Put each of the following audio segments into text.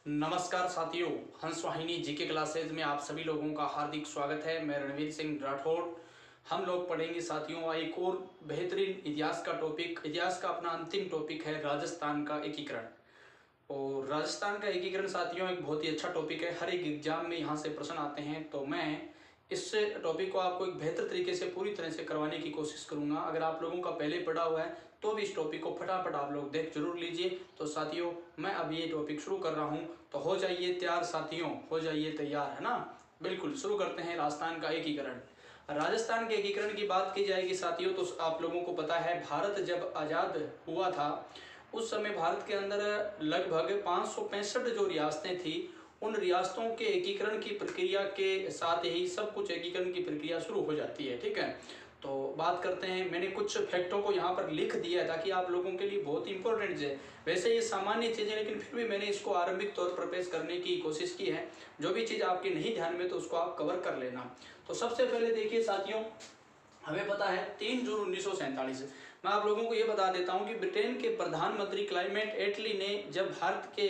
नमस्कार साथियों, हंस वाहिनी जीके क्लासेज में आप सभी लोगों का हार्दिक स्वागत है। मैं रणवीर सिंह राठौड़। हम लोग पढ़ेंगे साथियों एक और बेहतरीन इतिहास का टॉपिक। इतिहास का अपना अंतिम टॉपिक है राजस्थान का एकीकरण। और राजस्थान का एकीकरण साथियों एक बहुत ही अच्छा टॉपिक है। हर एक एग्जाम में यहाँ से प्रश्न आते हैं, तो मैं इस टॉपिक को आपको एक बेहतर तरीके से पूरी तरह से करवाने की कोशिश करूंगा। अगर आप लोगों का पहले पढ़ा हुआ है तो भी इस टॉपिक को फटाफट आप लोग देख जरूर लीजिए। तो साथियों मैं अभी ये टॉपिक शुरू कर रहा हूँ, तो हो जाइए तैयार साथियों, हो जाइए तैयार, है ना। बिल्कुल शुरू करते हैं। राजस्थान का एकीकरण। राजस्थान के एकीकरण की बात की जाएगी साथियों, तो आप लोगों को पता है भारत जब आज़ाद हुआ था उस समय भारत के अंदर लगभग 565 जो रियासतें थी, उन रियासतों के एकीकरण की प्रक्रिया के साथ ही सब कुछ एकीकरण की प्रक्रिया शुरू हो जाती है। ठीक है, तो बात करते हैं। मैंने कुछ फैक्टों को यहाँ पर लिख दिया है ताकि आप लोगों के लिए बहुत इंपॉर्टेंट है। वैसे ये सामान्य चीज़ें, लेकिन फिर भी मैंने इसको आरंभिक तौर पर पेश करने की कोशिश की है। जो भी चीज़ आपके नहीं ध्यान में तो उसको आप कवर कर लेना। तो सबसे पहले देखिए साथियों, हमें पता है 3 जून 1947। मैं आप लोगों को ये बता देता हूँ कि ब्रिटेन के प्रधानमंत्री क्लाइमेट एटली ने जब भारत के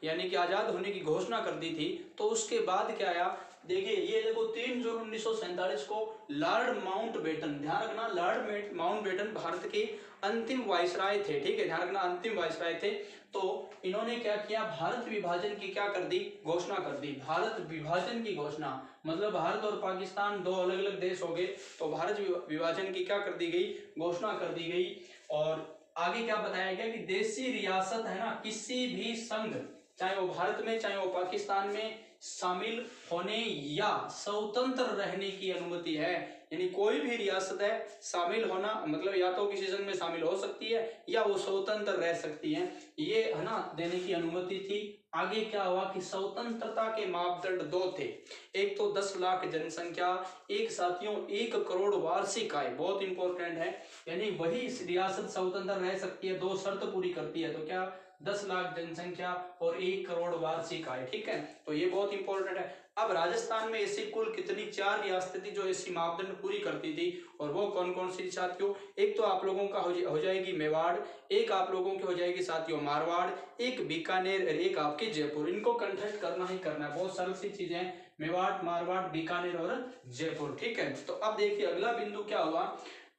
यानी कि आज़ाद होने की घोषणा कर दी थी, तो उसके बाद क्या आया, देखिए ये देखो 3 जून 1947 को लॉर्ड माउंटबेटन, ध्यान रखना लॉर्ड माउंटबेटन भारत के अंतिम वायसराय थे। ठीक है, ध्यान रखना अंतिम वायसराय थे। तो इन्होंने क्या किया, भारत विभाजन की क्या कर दी, घोषणा कर दी। भारत विभाजन की घोषणा मतलब भारत और पाकिस्तान दो अलग अलग देश हो गए, तो भारत विभाजन की क्या कर दी गई, घोषणा कर दी गई। और आगे क्या बताया गया कि देशी रियासत है ना, किसी भी संघ, चाहे वो भारत में चाहे वो पाकिस्तान में, शामिल होने या स्वतंत्र रहने की अनुमति है। यानी कोई भी रियासत है शामिल होना मतलब या तो किसी संघ में शामिल हो सकती है या वो स्वतंत्र रह सकती है, ये है ना देने की अनुमति थी। आगे क्या हुआ कि स्वतंत्रता के मापदंड दो थे। एक तो 10 लाख जनसंख्या, एक साथियों 1 करोड़ वार्षिक आय, बहुत इंपॉर्टेंट है। यानी वही रियासत स्वतंत्र रह सकती है, दो शर्त पूरी करती है। तो क्या, 10 लाख जनसंख्या और 1 करोड़ वार्षिक आय। ठीक है, तो ये बहुत इंपॉर्टेंट है। अब राजस्थान में ऐसी कुल कितनी 4 रियासतें थी जो ऐसी मापदंड पूरी करती थी, और वो कौन कौन सी साथियों, एक तो आप लोगों का हो जाएगी मेवाड़, एक आप लोगों की हो जाएगी साथियों मारवाड़, एक बीकानेर, एक आपकी जयपुर। इनको कंठस्थ करना ही करना है, बहुत सरल सी चीजें हैं, मेवाड़, मारवाड़, बीकानेर और जयपुर। ठीक है, तो अब देखिए अगला बिंदु क्या हुआ,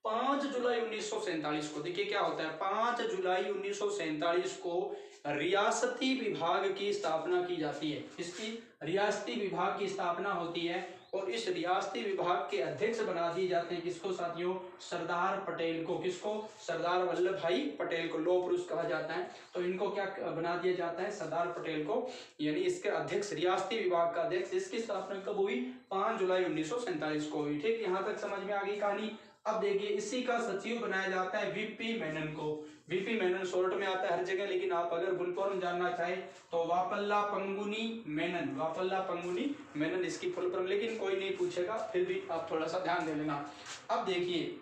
5 जुलाई 1947 को, देखिए क्या होता है, 5 जुलाई 1947 को रियासती विभाग की स्थापना की जाती है। इसकी रियासती विभाग की स्थापना होती है, और इस रियासती विभाग के अध्यक्ष बना दिए जाते हैं किसको साथियों, सरदार पटेल को। किसको, सरदार वल्लभ भाई पटेल को, लौह पुरुष कहा जाता है। तो इनको क्या बना दिया जाता है, सरदार पटेल को, यानी इसके अध्यक्ष, रियासती विभाग का अध्यक्ष। इसकी स्थापना कब हुई, 5 जुलाई 1947 को हुई। ठीक, यहाँ तक समझ में आ गई कहानी। अब देखिए इसी का सचिव बनाया जाता है वीपी मेनन को। वीपी मेनन शॉर्ट में आता है हर जगह, लेकिन आप अगर फुल फॉर्म जानना चाहे तो वापल्ला पंगुनी मेनन, वापल्ला पंगुनी मेनन इसकी फुल फॉर्म, लेकिन कोई नहीं पूछेगा, फिर भी आप थोड़ा सा ध्यान दे लेना। अब देखिए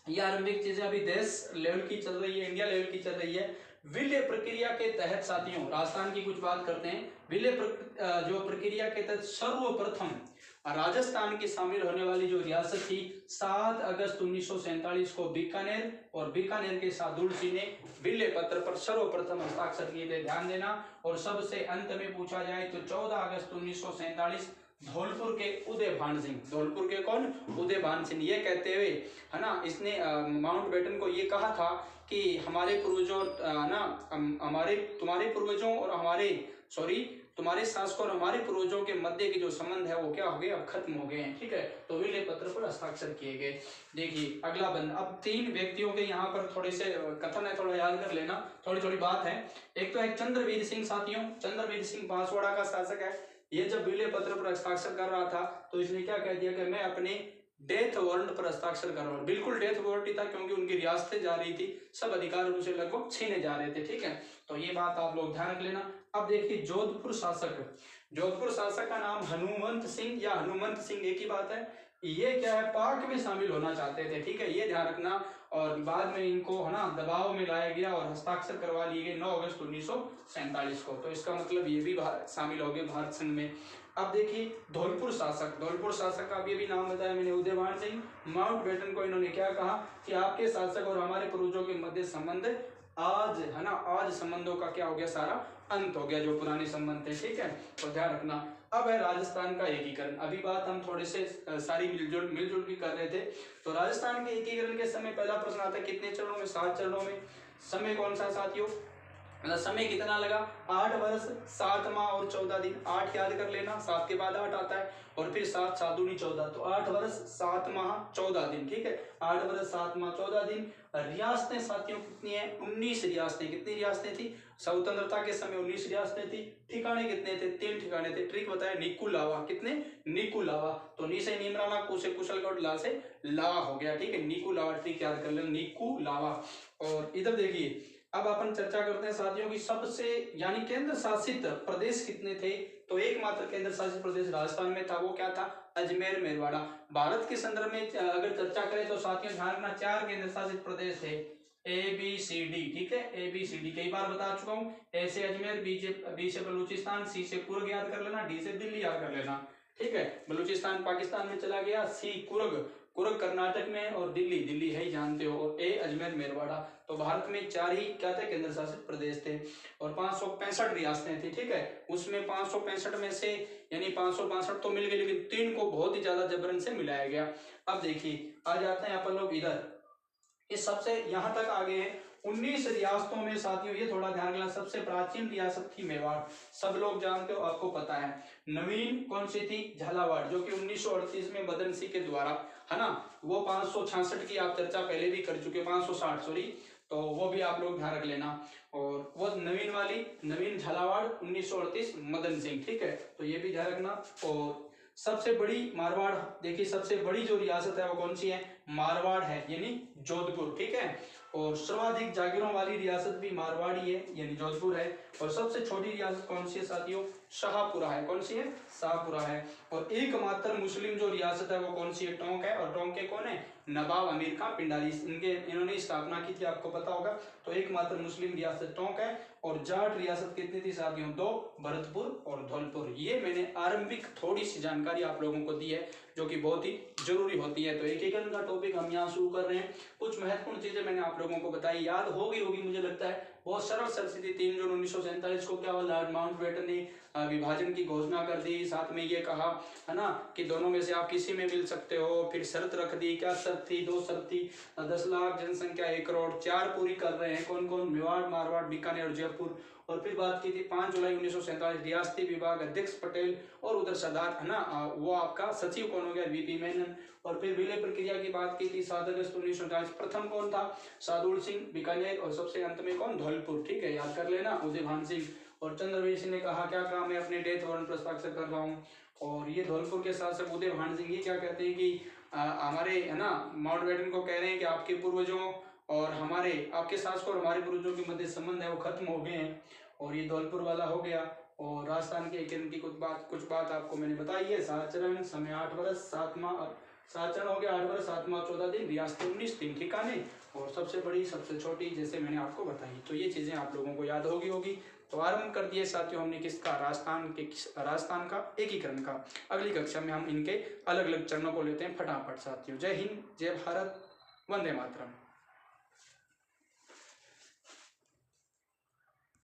ये आरंभिक चीजें अभी देश लेवल की चल रही है, इंडिया लेवल की चल रही है। विलय प्रक्रिया के तहत साथियों राजस्थान की कुछ बात करते हैं। विलय जो प्रक्रिया के तहत सर्वप्रथम राजस्थान की शामिल होने वाली जो रियासत थी, 7 अगस्त 1947 को बीकानेर, और बीकानेर के सादुल सिंह ने विलय पत्र पर सर्वप्रथम हस्ताक्षर किए थे, ध्यान देना। और सबसे अंत में पूछा जाए तो 14 अगस्त 1947 धौलपुर के उदय भान सिंह, धौलपुर के कौन, उदय भान सिंह, ये कहते हुए है ना, इसने माउंटबेटन को ये कहा था कि हमारे पूर्वजों ना हमारे तुम्हारे पूर्वजों और हमारे तुम्हारे शासकों और हमारे पूर्वजों के मध्य के जो संबंध है वो क्या हो गए, अब खत्म हो गए हैं। ठीक है, तो विलय पत्र पर हस्ताक्षर किए गए। देखिए अगला बंद, अब 3 व्यक्तियों के यहाँ पर थोड़े से कथन है, थोड़ा याद कर लेना, थोड़ी थोड़ी बात है। एक तो है चंद्रवीर सिंह साथियों, चंद्रवीर सिंह बांसवाड़ा का शासक है। ये जब विलय पत्र पर हस्ताक्षर कर रहा था तो इसने क्या कह दिया कि मैं अपने डेथ वारंट पर हस्ताक्षर कर रहा हूँ। बिल्कुल डेथ वारंट ही था, क्योंकि उनकी रियासतें जा रही थी, सब अधिकार उनसे लगभग छीने जा रहे थे। ठीक है, तो ये बात आप लोग ध्यान रख लेना। अब देखिए जोधपुर शासक, जोधपुर शासक का नाम हनुमंत सिंह या हनुमंत सिंह, एक ही बात है। ये क्या है, पाक में शामिल होना चाहते थे। ठीक है, ये ध्यान रखना। और बाद में इनको है ना दबाव में लाया गया और हस्ताक्षर करवा लिए गए 9 अगस्त 1947 को। तो इसका मतलब ये भी शामिल हो गए भारत संघ में। अब देखिए धौलपुर शासक, धौलपुर शासक का भी नाम बताया मैंने, उदयभान सिंह। माउंटबेटन को इन्होंने क्या कहा कि आपके शासक और हमारे पूर्वजों के मध्य संबंध आज, है ना, आज संबंधों का क्या हो गया, सारा अंत हो गया, जो पुराने संबंध थे, ठीक है, तो ध्यान रखना। अब है राजस्थान का एकीकरण। अभी बात हम थोड़े से सारी मिलजुल भी कर रहे थे। तो राजस्थान के एकीकरण के समय पहला प्रश्न आता है कितने चरणों में, 7 चरणों में। समय कौन सा साथियों, मतलब समय कितना लगा, 8 वर्ष 7 माह और 14 दिन। 8 याद कर लेना, 7 के बाद 8 आता है, और फिर 7 7 दूनी 14, तो 8 वर्ष 7 माह 14 दिन, ठीक है, 8 वर्ष 7 माह 14 दिन। रियासतें साथियों कितनी है, 19 रियासतें। कितनी रियासतें थी, स्वतंत्रता के समय 19 रियासतें थी। ठिकाने कितने थे, 3 ठिकाने थे। ट्रिक बताया, निकू लावा। कितने, निकू लावा। तो नी से नीमराना, कु से कुशलगढ़, ला से लावा हो गया, ठीक है, निकू लावा। ट्रिक याद कर लेना, निकू लावा। और इधर देखिए, अब अपन चर्चा करते हैं साथियों की सबसे, यानी केंद्र शासित प्रदेश कितने थे। तो एकमात्र केंद्र शासित प्रदेश राजस्थान में था, वो क्या था, अजमेर मेरवाड़ा। भारत के संदर्भ में अगर चर्चा करें तो साथियों ध्यान रखना, 4 केंद्र शासित प्रदेश थे, ABCD, ठीक है, ABCD कई बार बता चुका हूं। ए से अजमेर, बी से बलूचिस्तान, सी से कुर्ग याद कर लेना, डी से दिल्ली याद कर लेना, ठीक है। बलूचिस्तान पाकिस्तान में चला गया, सी कुर्ग, कुर्ग कर्नाटक में, और दिल्ली, दिल्ली है ही जानते हो, और ए अजमेर मेरवाड़ा। तो भारत में 4 ही क्या थे, केंद्र शासित प्रदेश थे, और 565 रियासतें थी, ठीक है। उसमें 565 में से यानी 562 तो मिल गई, लेकिन 3 को बहुत ही ज्यादा जबरन से मिलाया गया। अब देखिए, आ जाते हैं अपन लोग इधर, इस सबसे यहां तक आ गए हैं 19 रियासतों में साथियों, ये थोड़ा ध्यान रखना, सबसे प्राचीन रियासत थी मेवाड़। सब लोग जानते हो, आपको पता है। नवीन कौन सी थी, झालावाड़, जो कि 1938 में मदन सिंह के द्वारा, है ना, वो 566 की आप चर्चा पहले भी कर चुके, 560 सॉरी, तो वो भी आप लोग ध्यान रख लेना। और वो नवीन वाली, नवीन झालावाड़ 1938 मदन सिंह, ठीक है, तो ये भी ध्यान रखना। और सबसे बड़ी मारवाड़, देखिए सबसे बड़ी जो रियासत है वो कौन सी है, मारवाड़ है, यानी जोधपुर, ठीक है। और सर्वाधिक जागीरों वाली रियासत भी मारवाड़ी है, यानी जोधपुर है। और सबसे छोटी रियासत कौन सी है साथियों, शाहपुरा है। कौन सी है, शाहपुरा है। और एकमात्र मुस्लिम जो रियासत है वो कौन सी है, टोंक है। और टोंक के कौन है, नवाब अमीर खां पिंडारी, इन्होंने स्थापना की थी, आपको पता होगा। तो एकमात्र मुस्लिम रियासत टोंक है। और जाट रियासत कितनी थी साथियों, 2, भरतपुर और धौलपुर। ये मैंने आरंभिक थोड़ी सी जानकारी आप लोगों को दी है, जो कि बहुत ही जरूरी होती है। तो एकीकरण का टॉपिक हम यहाँ शुरू कर रहे हैं। कुछ महत्वपूर्ण चीजें मैंने आप लोगों को बताई, याद होगी मुझे लगता है। बहुत सरल थी। 3 जून 1947 को क्या हुआ, लॉर्ड माउंटबेटन ने विभाजन की घोषणा कर दी। साथ में ये कहा, है ना, कि दोनों में से आप किसी में मिल सकते हो। फिर शर्त रख दी, क्या शर्त थी, 2 शर्त थी, 10 लाख जनसंख्या, 1 करोड़, 4 पूरी कर रहे हैं। कौन कौन, मेवाड़, मारवाड़, बीकानेर और जयपुर। और फिर बात की थी 5 जुलाई 1947, रियासती विभाग अध्यक्ष पटेल, और उधर सरदार, है ना, वो आपका सचिव कौन हो गया, VP मेनन। और फिर विलय प्रक्रिया की बात की थी 7 अगस्त 1947, प्रथम कौन था, सादुल सिंह, बीकानेर। और सबसे अंत में कौन, धौलपुर, ठीक है, याद कर लेना, उदय भान सिंह। और चंद्रवीर सिंह ने कहा, क्या काम है, अपने डेथ वारंट पर हस्ताक्षर कर रहा हूँ। और ये धौलपुर के साथ साथ उदय भान सिंह ये क्या कहते हैं कि हमारे, है ना, माउंटबेटन को कह रहे हैं कि आपके पूर्वजों और हमारे, आपके शासकों और हमारे पूर्वजों के मध्य संबंध है वो खत्म हो गए हैं। और ये धौलपुर वाला हो गया। और राजस्थान के एकीकरण की कुछ बात आपको मैंने बताई है। 7 चरण, समय 8 वर्ष 7 माह, 7 चरण हो गया, 8 वर्ष 7 माह 14 दिन, रियासत 19, 3 ठिकाने, और सबसे बड़ी सबसे छोटी, जैसे मैंने आपको बताई। तो ये चीजें आप लोगों को याद होगी। तो आरंभ कर दिए साथियों हमने किसका, राजस्थान का एकीकरण का। अगली कक्षा में हम इनके अलग अलग चरणों को लेते हैं फटाफट साथियों। जय हिंद, जय भारत, वंदे मातरम।